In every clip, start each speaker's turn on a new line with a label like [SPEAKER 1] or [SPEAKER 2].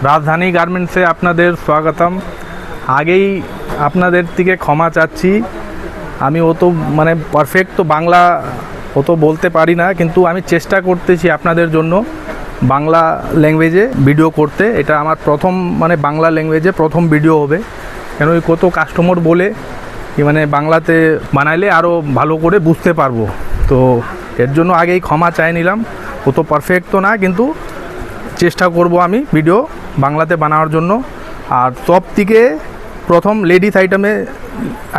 [SPEAKER 1] রাজধানী গার্মেন্টসে আপনাদের স্বাগতম। আগেই আপনাদের থেকে ক্ষমা চাচ্ছি, আমি অত পারফেক্ট তো বাংলা অত বলতে পারি না, কিন্তু আমি চেষ্টা করতেছি আপনাদের জন্য বাংলা ল্যাঙ্গুয়েজে ভিডিও করতে। এটা আমার প্রথম বাংলা ল্যাঙ্গুয়েজে প্রথম ভিডিও হবে, কেন কত কাস্টমার বলে কি বাংলাতে বানাইলে আরও ভালো করে বুঝতে পারবো। তো এর জন্য আগেই ক্ষমা চাই নিলাম। অত পারফেক্ট তো না, কিন্তু চেষ্টা করব আমি ভিডিও বাংলাতে বানানোর জন্য। আর সব থেকে প্রথম লেডিস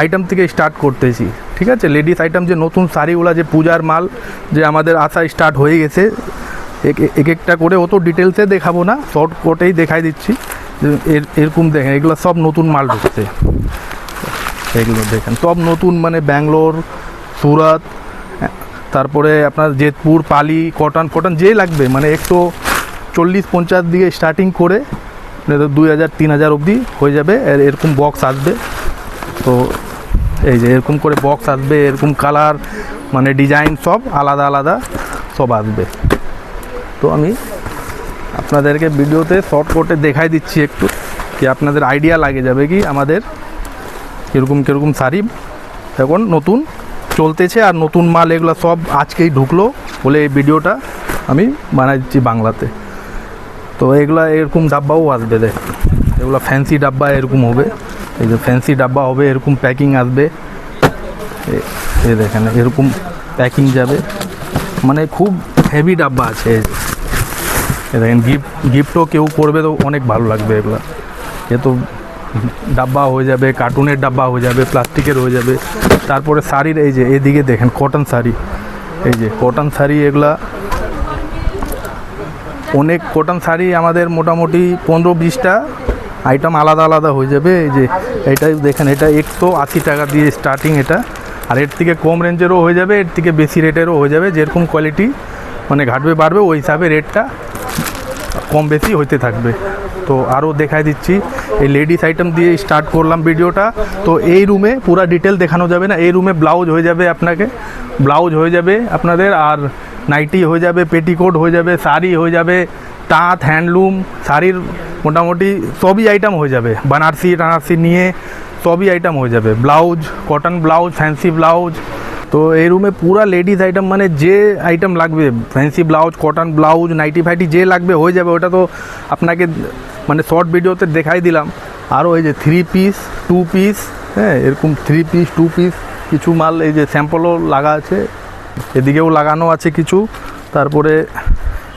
[SPEAKER 1] আইটেম থেকে স্টার্ট করতেছি, ঠিক আছে? লেডিস আইটেম যে নতুন শাড়িগুলো, যে পূজার মাল যে আমাদের আসা স্টার্ট হয়ে গেছে, এক একটা করে অত ডিটেলসে দেখাবো না, শর্ট কোটেই দেখাই দিচ্ছি। এরকম দেখেন, এগুলো সব নতুন মাল ঢুকছে। এগুলো দেখেন সব নতুন, ব্যাঙ্গালোর, সুরাত, তারপরে আপনার জেতপুর, পালি, কটন যে লাগবে 140-50 দিকে স্টার্টিং করে 2000-3000 অবধি হয়ে যাবে। এরকম বক্স আসবে। তো এই যে এরকম করে বক্স আসবে, এরকম কালার ডিজাইন সব আলাদা আলাদা সব আসবে। তো আমি আপনাদেরকে ভিডিওতে শর্ট কোটে দেখাই দিচ্ছি একটু, কি আপনাদের আইডিয়া লাগে যাবে কি আমাদের কীরকম শাড়ি এখন নতুন চলতেছে। আর নতুন মাল এগুলো সব আজকেই ঢুকলো বলে এই ভিডিওটা আমি বানাই দিচ্ছি বাংলাতে। তো এগুলা এরকম ডাব্বাও আসবে, দেখ এগুলো ফ্যান্সি ডাব্বা এরকম হবে। এই যে ফ্যান্সি ডাব্বা হবে, এরকম প্যাকিং আসবে। এই দেখেন এরকম প্যাকিং যাবে, খুব হেভি ডাব্বা আছে। দেখেন গিফটও কেউ করবে তো অনেক ভালো লাগবে। এগুলা এ তো ডাব্বা হয়ে যাবে, কার্টুনের ডাব্বা হয়ে যাবে, প্লাস্টিকের হয়ে যাবে। তারপরে শাড়ির এই যে এদিকে দেখেন কটন শাড়ি, এই যে কটন শাড়ি, এগুলা অনেক কটন শাড়ি আমাদের মোটামুটি 15-20টা আইটেম আলাদা আলাদা হয়ে যাবে। এই যে এটাই দেখেন, এটা 180 টাকা দিয়ে স্টার্টিং এটা। আর এর থেকে কম রেঞ্জেরও হয়ে যাবে, এর থেকে বেশি রেটেরও হয়ে যাবে। যেরকম কোয়ালিটি ঘাটবে বাড়বে, ওই হিসাবে রেটটা কম বেশি হইতে থাকবে। তো আরও দেখাই দিচ্ছি, এই লেডিস আইটেম দিয়ে স্টার্ট করলাম ভিডিওটা। তো এই রুমে পুরো ডিটেল দেখানো যাবে না। এই রুমে ব্লাউজ হয়ে যাবে, ব্লাউজ হয়ে যাবে আপনাদের, আর নাইটি হয়ে যাবে, পেটিকোট হয়ে যাবে, শাড়ি হয়ে যাবে, তাঁত, হ্যান্ডলুম, শাড়ির মোটামুটি সবই আইটেম হয়ে যাবে। বানারসি নিয়ে সবই আইটেম হয়ে যাবে। Blouse, cotton blouse, fancy blouse. তো এই রুমে পুরা লেডিস আইটেম যে আইটেম লাগবে, fancy blouse, cotton blouse, nightie ফাইটি যে লাগবে হয়ে যাবে। ওটা তো আপনাকে শর্ট ভিডিওতে দেখাই দিলাম। আরও এই যে 3 পিস 2 পিস, হ্যাঁ এরকম 3 পিস 2 পিস কিছু মাল, এই যে স্যাম্পলও লাগা আছে, এদিকেও লাগানো আছে কিছু। তারপরে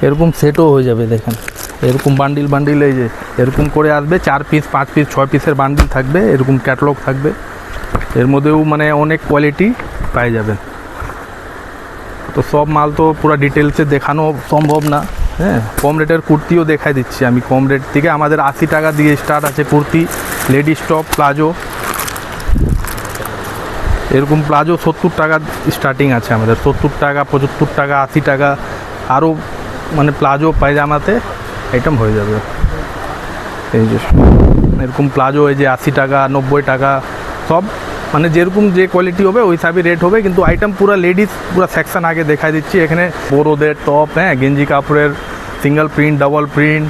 [SPEAKER 1] এরকম সেটও হয়ে যাবে, দেখেন এরকম বান্ডিল, এই যে এরকম করে আসবে। 4 পিস 5 পিস 6 পিসের বান্ডিল থাকবে, এরকম ক্যাটালগ থাকবে। এর মধ্যেও অনেক কোয়ালিটি পাই যাবেন। তো সব মাল তো পুরো ডিটেলসে দেখানো সম্ভব না। হ্যাঁ, কম রেটের কুর্তিও দেখাই দিচ্ছি আমি। কম রেট থেকে আমাদের 80 টাকা দিয়ে স্টার্ট আছে কুর্তি, লেডিস টপ, প্লাজো। এরকম প্লাজো 70 টাকা স্টার্টিং আছে আমাদের, 70 টাকা, 75 টাকা, 80 টাকা। আরও প্লাজো পায়জামাতে আইটেম হয়ে যাবে। এই যে এরকম প্লাজো, এই যে 80 টাকা, 90 টাকা সব, যেরকম যে কোয়ালিটি হবে ওই হিসাবে রেট হবে। কিন্তু আইটেম পুরো লেডিস পুরো সেকশন আগে দেখাই দিচ্ছি। এখানে বড়োদের টপ, হ্যাঁ গেঞ্জি কাপড়ের single print, double print,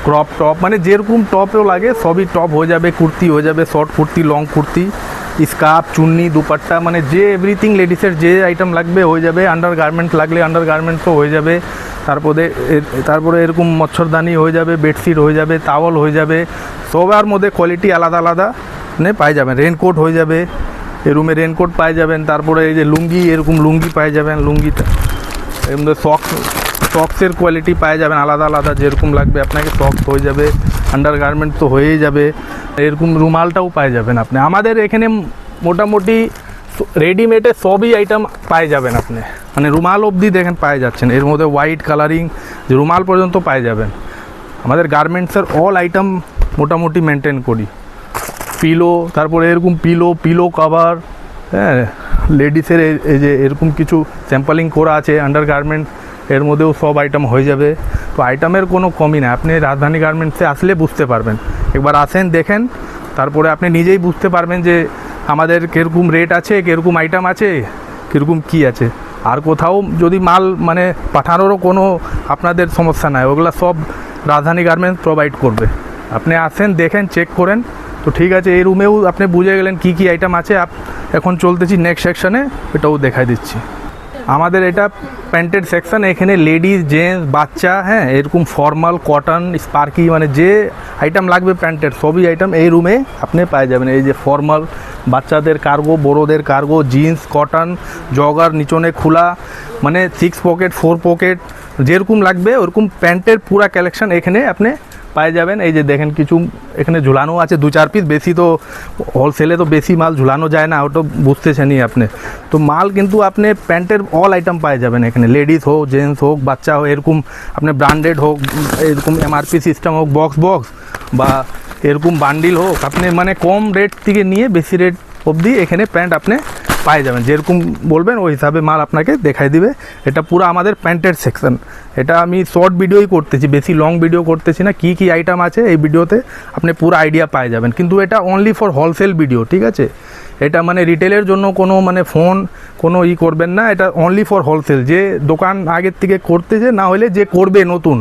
[SPEAKER 1] crop top, যেরকম টপেও লাগে সবই টপ হয়ে যাবে। কুর্তি হয়ে যাবে, short kurti, long kurti, scarf, chunni, dupatta, যে এভরিথিং লেডিসের যে আইটেম লাগবে হয়ে যাবে। আন্ডার গার্মেন্টস লাগলে আন্ডার গার্মেন্টসও হয়ে যাবে। তারপরে এরকম মচ্ছরদানি হয়ে যাবে, বেডশিট হয়ে যাবে, টাওয়াল হয়ে যাবে। সবার মধ্যে কোয়ালিটি আলাদা আলাদা পাই যাবেন। রেনকোট হয়ে যাবে, এই রুমে রেনকোট পাই যাবেন। তারপরে এই যে লুঙ্গি, এরকম লুঙ্গি পাই যাবেন। লুঙ্গিটা এর মধ্যে সক্সের কোয়ালিটি পাই যাবেন আলাদা আলাদা, যেরকম লাগবে আপনাকে সক্স হয়ে যাবে। আন্ডার গার্মেন্ট তো হয়েই যাবে। এরকম রুমালটাও পাই যাবেন আপনি। আমাদের এখানে মোটামুটি রেডিমেডে সবই আইটেম পাই যাবেন আপনি, রুমাল অবধি দেখেন পাই যাচ্ছেন। এর মধ্যে হোয়াইট কালারিং যে রুমাল পর্যন্ত পাই যাবেন। আমাদের গার্মেন্টসের অল আইটেম মোটামুটি মেনটেন করি। পিলো, তারপরে এরকম পিলো কভার, হ্যাঁ লেডিসের এই যে এরকম কিছু স্যাম্পলিং করা আছে আন্ডার গার্মেন্ট, এর মধ্যেও সব আইটেম হয়ে যাবে। তো আইটেমের কোনো কমই না। আপনি রাজধানী গার্মেন্টসে আসলে বুঝতে পারবেন। একবার আসেন, দেখেন, তারপরে আপনি নিজেই বুঝতে পারবেন যে আমাদের কীরকম রেট আছে, কীরকম আইটেম আছে, কীরকম কী আছে। আর কোথাও যদি মাল মানে পাঠানোরও কোনো আপনাদের সমস্যা নাই, ওগুলো সব রাজধানী গার্মেন্টস প্রোভাইড করবে। আপনি আসেন, দেখেন, চেক করেন। তো ঠিক আছে, এই রুমেও আপনি বুঝে গেলেন কী কী আইটেম আছে। এখন চলতেছি নেক্সট সেকশানে, এটাও দেখাই দিচ্ছি। আমাদের এটা প্যান্টের সেকশন, এখানে লেডিস, জেন্টস, বাচ্চা, হ্যাঁ, এরকম ফর্মাল, কটন, স্পার্কি, মানে যে আইটেম লাগবে প্যান্টের সবই আইটেম এই রুমে আপনি পাই যাবেন। এই যে ফর্মাল, বাচ্চাদের কার্গো, বড়োদের কার্গো, জিন্স, কটন, জগার, নিচনে খোলা, মানে 6 পকেট, 4 পকেট, যেরকম লাগবে ওরকম প্যান্টের পুরা কালেকশন এখানে আপনি পাই যাবেন। এই যে দেখেন কিছু এখানে ঝুলানো আছে 2-4 পিস, বেশি তো হোলসেলে তো বেশি মাল ঝুলানো যায় না, ওটা বুঝতেছেনই আপনি। তো মাল কিন্তু আপনি প্যান্টের অল আইটেম পাই যাবেন এখানে, লেডিস হোক, জেন্টস হোক, বাচ্চা হোক, এরকম আপনি ব্র্যান্ডেড হোক, এরকম এমআরপি সিস্টেম হোক, বক্স বা এরকম বান্ডিল হোক, আপনি মানে কম রেট থেকে নিয়ে বেশি রেট অবধি এখানে প্যান্ট আপনি পাই যাবেন। যেরকম বলবেন ওই হিসাবে মাল আপনাকে দেখাই দিবে। এটা পুরো আমাদের প্যান্টের সেকশন। এটা আমি শর্ট ভিডিওই করতেছি, বেশি লং ভিডিও করতেছি না। কী কী আইটেম আছে এই ভিডিওতে আপনি পুরো আইডিয়া পাই যাবেন। কিন্তু এটা অনলি ফর হোলসেল ভিডিও, ঠিক আছে? এটা মানে রিটেলের জন্য কোনো মানে ফোন কোনো করবেন না, এটা অনলি ফর হোলসেল। যে দোকান আগের থেকে করতেছে, না হলে যে করবে নতুন,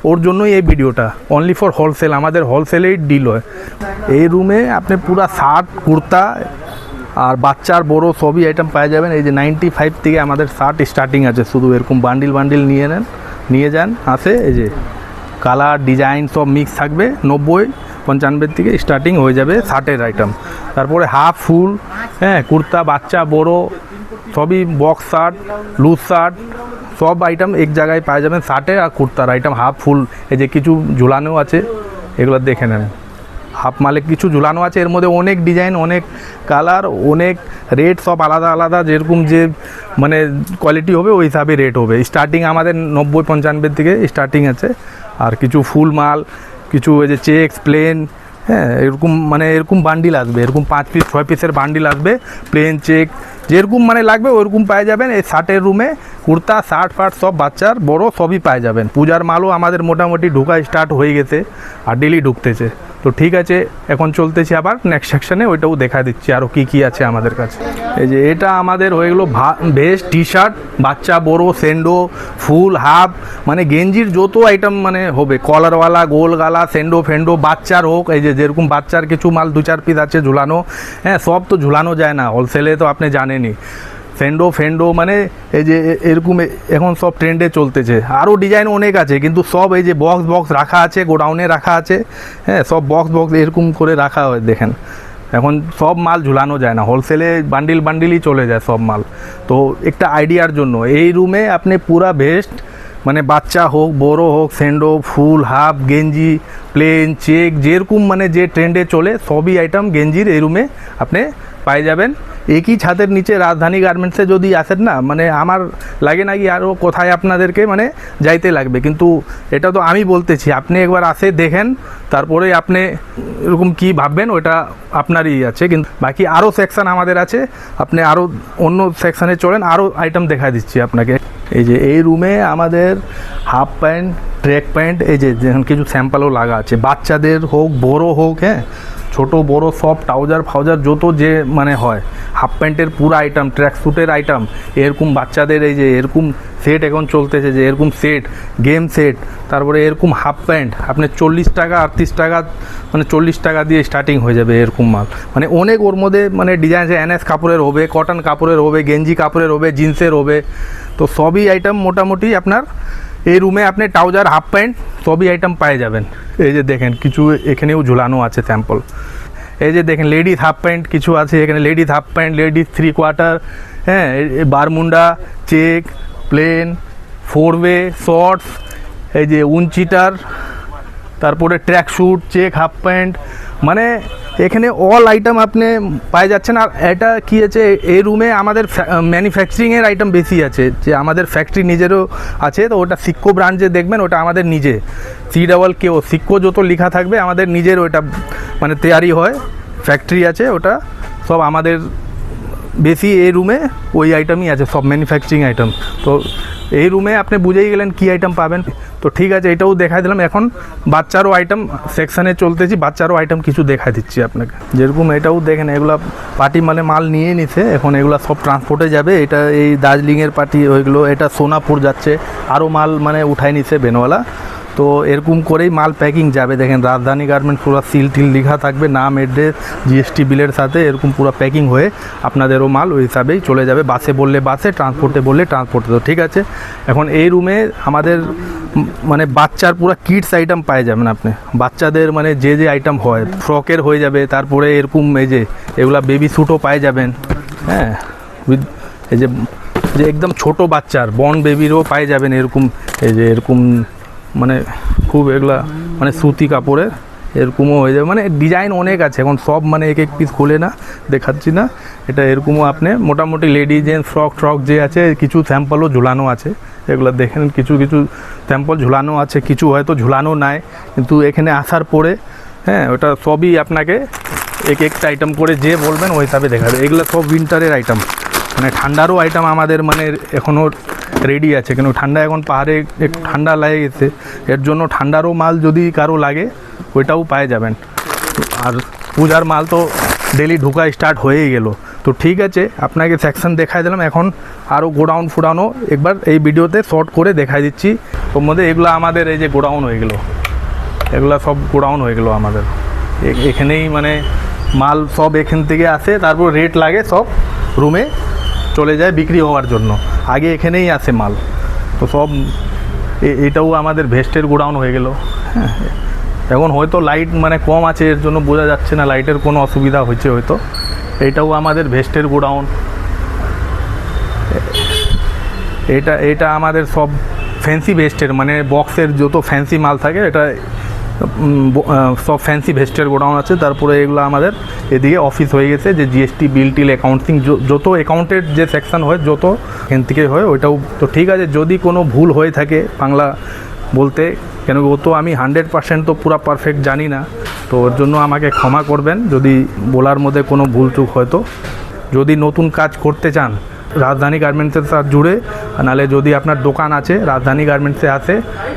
[SPEAKER 1] ওর জন্যই এই ভিডিওটা। অনলি ফর হোলসেল, আমাদের হোলসেলেই ডিল হয়। এই রুমে আপনি পুরা শার্ট, কুর্তা আর বাচ্চার বড় সবই আইটেম পাওয়া যাবেন। এই যে 95 থেকে আমাদের শার্ট স্টার্টিং আছে, শুধু এরকম বান্ডিল নিয়ে যান আসে। এই যে কালার, ডিজাইন সব মিক্স থাকবে। 90-95 থেকে স্টার্টিং হয়ে যাবে শার্টের আইটেম। তারপরে হাফ, ফুল, হ্যাঁ, কুর্তা, বাচ্চা, বড় সবই, বক্স শার্ট, লুজ শার্ট, সব আইটেম এক জায়গায় পাওয়া যাবেন। শার্টের আর কুর্তার আইটেম, হাফ, ফুল। এই যে কিছু ঝুলানো আছে, এগুলো দেখে নেন। হাফ মালে কিছু ঝুলানো আছে, এর মধ্যে অনেক ডিজাইন, অনেক কালার, অনেক রেট, সব আলাদা আলাদা। যেরকম যে মানে কোয়ালিটি হবে ওই হিসাবে রেট হবে। স্টার্টিং আমাদের 90-95 থেকে স্টার্টিং আছে। আর কিছু ফুল মাল, কিছু এই যে চেক্স, প্লেন, হ্যাঁ, এরকম মানে এরকম বান্ডিল আসবে, এরকম 5 পিস 6 পিসের বান্ডিল আসবে, প্লেন, চেক, যেরকম মানে লাগবে ওরকম পাওয়া যাবেন। এই শার্টের রুমে কুর্তা, শার্ট ফার্ট সব বাচ্চার বড় সবই পাওয়া যাবেন। পূজার মালও আমাদের মোটামুটি ঢোকা স্টার্ট হয়ে গেছে আর ডেলি ঢুকতেছে। তো ঠিক আছে, এখন চলতেছি আবার নেক্সট সেকশানে, ওইটাও দেখা দিচ্ছি আরও কী কী আছে আমাদের কাছে। এই যে এটা আমাদের হয়ে গেলো ভেস্ট, টি শার্ট, বাচ্চা, বড়, সেন্ডো, ফুল, হাফ, মানে গেঞ্জির যত আইটেম মানে হবে, কলারওয়ালা, গোল গালা, সেন্ডো ফেন্ডো, বাচ্চার হোক। এই যে যেরকম বাচ্চার কিছু মাল 2-4 পিস আছে ঝুলানো, হ্যাঁ, সব তো ঝুলানো যায় না হোলসেলে, তো আপনি জানেনই। ফেন্ডো মানে এই যে এরকম এখন সব ট্রেন্ডে চলতেছে। আরও ডিজাইন অনেক আছে, কিন্তু সব এই যে বক্স রাখা আছে, গোডাউনে রাখা আছে, হ্যাঁ, সব বক্স এরকম করে রাখা হয়। দেখেন এখন সব মাল ঝুলানো যায় না, হোলসেলে বান্ডিলই চলে যায় সব মাল। তো একটা আইডিয়ার জন্য এই রুমে আপনি পুরা বেস্ট, মানে বাচ্চা হোক, বড় হোক, সেন্ডো, ফুল, হাফ, গেঞ্জি, প্লেন, চেক, যেরকম মানে যে ট্রেন্ডে চলে সবই আইটেম গেঞ্জির এই রুমে আপনি পাই যাবেন। একই ছাদের নিচে রাজধানী গার্মেন্টসে যদি আসেন না, মানে আমার লাগে না কি আরও কোথায় আপনাদেরকে মানে যাইতে লাগবে। কিন্তু এটা তো আমি বলতেছি, আপনি একবার আসে দেখেন, তারপরে আপনি এরকম কি ভাববেন ওটা আপনারই আছে। কিন্তু বাকি আরও সেকশান আমাদের আছে, আপনি আরও অন্য সেকশানে চলেন, আরও আইটেম দেখা দিচ্ছি আপনাকে। এই যে এই রুমে আমাদের হাফ প্যান্ট, ট্র্যাক প্যান্ট, এই যে যেমন কিছু স্যাম্পলও লাগা আছে, বাচ্চাদের হোক, বড় হোক, হ্যাঁ, ছোট বড় সব, ট্রাউজার যত যে মানে হয়, হাফ প্যান্টের পুরো আইটেম, ট্র্যাক স্যুটের আইটেম, এরকম বাচ্চাদের এই যে এরকম সেট এখন চলতেছে, যে এরকম সেট, গেম সেট, তারপরে এরকম হাফ প্যান্ট আপনি 40 টাকা 38 টাকা, মানে 40 টাকা দিয়ে স্টার্টিং হয়ে যাবে এরকম মাল। মানে অনেক ওর মধ্যে মানে ডিজাইন আছে, এনএস কাপড়ের হবে, কটন কাপড়ের হবে, গেঞ্জি কাপড়ের হবে, জিন্সের হবে। তো সবই আইটেম মোটামুটি আপনার এই রুমে আপনি ট্রাউজার, হাফ প্যান্ট সবই আইটেম পেয়ে যাবেন। এই যে দেখেন কিছু এখানেও ঝুলানো আছে স্যাম্পল। এই যে দেখেন লেডিস হাফ প্যান্ট কিছু আছে এখানে, লেডিস হাফ প্যান্ট, লেডিস 3/4, হ্যাঁ, বারমুন্ডা, চেক, প্লেন, 4-ওয়ে, শর্টস, এই যে উনচিটার, তারপরে track suit, check, half pant, মানে এখানে অল আইটেম আপনি পাই যাচ্ছেন। আর এটা কী আছে, এই রুমে আমাদের ম্যানুফ্যাকচারিংয়ের আইটেম বেশি আছে, যে আমাদের ফ্যাক্টরি নিজেরও আছে। তো ওটা সিক্কো ব্রান্ড যে দেখবেন ওটা আমাদের নিজে, CKO সিক্কো যত লেখা থাকবে আমাদের নিজের, ওটা মানে তৈরি হয়, ফ্যাক্টরি আছে, ওটা সব আমাদের বেশি এই রুমে ওই আইটেমই আছে, সব ম্যানুফ্যাকচারিং আইটেম। তো এই রুমে আপনি বুঝেই গেলেন কী আইটেম পাবেন। তো ঠিক আছে, এটাও দেখাই দিলাম। এখন বাচ্চারও আইটেম সেকশানে চলতেছি, বাচ্চারও আইটেম কিছু দেখাই দিচ্ছি আপনাকে। যেরকম এটাও দেখেন, এগুলা পার্টি মানে মাল নিয়ে নিছে, এখন এগুলা সব ট্রান্সপোর্টে যাবে। এটা এই দার্জিলিংয়ের পার্টি ওইগুলো, এটা সোনাপুর যাচ্ছে, আরও মাল মানে উঠাই নিছে বেনওয়ালা। তো এরকম করেই মাল প্যাকিং যাবে। দেখেন রাজধানী গার্মেন্টস পুরো সিল টিল লেখা থাকবে, নাম, অ্যাড্রেস, জিএসটি বিলের সাথে এরকম পুরো প্যাকিং হয়ে আপনাদেরও মাল ওই হিসাবেই চলে যাবে। বাসে বললে বাসে, ট্রান্সপোর্টে বললে ট্রান্সপোর্টে। তো ঠিক আছে, এখন এই রুমে আমাদের মানে বাচ্চার পুরো কিডস আইটেম পাই যাবেন আপনি। বাচ্চাদের মানে যে যে আইটেম হয়, ফ্রকের হয়ে যাবে, তারপরে এরকম এই যে এগুলা বেবি স্যুটও পাই যাবেন। হ্যাঁ, উইথ এই যে যে একদম ছোট বাচ্চার বর্ন বেবিরও পাই যাবেন এরকম। এই যে এরকম মানে খুব এগুলা মানে সুতি কাপড়ের এরকমও হয়ে যাবে। মানে ডিজাইন অনেক আছে, এখন সব মানে এক এক পিস খুলে না দেখাচ্ছি না। এটা এরকমও আপনি মোটামুটি লেডিস জেন্টস ফ্রক যে আছে, কিছু স্যাম্পলও ঝুলানো আছে। এগুলো দেখেন, কিছু কিছু স্যাম্পল ঝুলানো আছে, কিছু হয়তো ঝুলানো নাই, কিন্তু এখানে আসার পরে হ্যাঁ ওটা সবই আপনাকে এক একটা আইটেম করে যে বলবেন ওই হিসাবে দেখাবে। এগুলো সব উইন্টারের আইটেম, মানে ঠান্ডারও আইটেম আমাদের মানে এখনও রেডি আছে। কেন ঠান্ডা এখন পাহাড়ে একটু ঠান্ডা লাগে গেছে, এর জন্য ঠান্ডারও মাল যদি কারো লাগে ওইটাও পায়ে যাবেন। আর পূজার মাল তো ডেলি ঢুকা স্টার্ট হয়েই গেল। তো ঠিক আছে, আপনাকে সেকশন দেখাই দিলাম। এখন আরও গোডাউন ফুডাউনও একবার এই ভিডিওতে শর্ট করে দেখাই দিচ্ছি। ওর মধ্যে এগুলো আমাদের এই যে গোডাউন হয়ে গেলো, এগুলো সব গোডাউন হয়ে গেলো আমাদের। এখানেই মানে মাল সব এখান থেকে আসে, তারপর রেট লাগে সব রুমে চলে যায় বিক্রি হওয়ার জন্য, আগে এখানেই আসে মাল। তো সব এটাও আমাদের ভেস্টের গোডাউন হয়ে গেল। হ্যাঁ, এখন হয়তো লাইট মানে কম আছে, এর জন্য বোঝা যাচ্ছে না, লাইটের কোনো অসুবিধা হয়েছে হয়তো। এটাও আমাদের ভেস্টের গোডাউন। এটা আমাদের সব ফ্যান্সি ভেস্টের মানে বক্সের যত ফ্যান্সি মাল থাকে, এটা সব ফ্যান্সি ভেস্টের গোডাউন আছে। তারপরে এগুলো আমাদের এদিকে অফিস হয়ে গেছে, যে জিএসটি বিল টিল অ্যাকাউন্টিং যত অ্যাকাউন্টের যে সেকশন হয় যত এখান থেকে হয় ওইটাও। তো ঠিক আছে, যদি কোনো ভুল হয়ে থাকে বাংলা বলতে, কেন ও তো আমি 100% তো পুরো পারফেক্ট জানি না, তো ওর জন্য আমাকে ক্ষমা করবেন যদি বলার মধ্যে কোনো ভুল চুক হয়তো। যদি নতুন কাজ করতে চান রাজধানী গার্মেন্টসের সাথে জুড়ে, নাহলে যদি আপনার দোকান আছে রাজধানী গার্মেন্টসে আসে,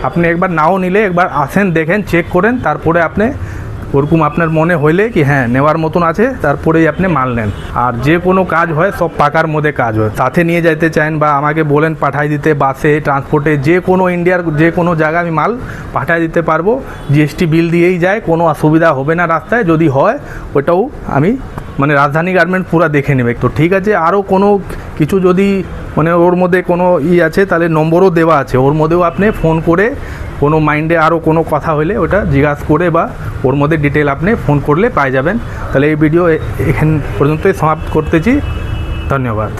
[SPEAKER 1] আপনি একবার নাও নিলে একবার আসেন, দেখেন, চেক করেন, তারপরে আপনি ওরকম আপনার মনে হইলে কি হ্যাঁ নেওয়ার মতন আছে, তারপরেই আপনি মাল নেন। আর যে কোনো কাজ হয় সব পাকার মধ্যে কাজ হয়। সাথে নিয়ে যেতে চান বা আমাকে বলেন পাঠাই দিতে, বাসে, ট্রান্সপোর্টে, যে কোনো ইন্ডিয়ার যে কোনো জায়গায় আমি মাল পাঠাই দিতে পারবো। জিএসটি বিল দিয়েই যায়, কোনো অসুবিধা হবে না রাস্তায়। যদি হয় ওটাও আমি মানে রাজধানী গার্মেন্ট পুরো দেখে নেবে। তো ঠিক আছে, আরও কোনো কিছু যদি মানে ওর মধ্যে কোনো আছে, তাহলে নম্বরও দেওয়া আছে, ওর মধ্যেও আপনি ফোন করে কোনো মাইন্ডে আরও কোনো কথা হলে ওটা জিজ্ঞাসা করে বা ওর মধ্যে ডিটেল আপনি ফোন করলে পাই যাবেন। তাহলে এই ভিডিও এখান পর্যন্তই সমাপ্ত করতেছি। ধন্যবাদ।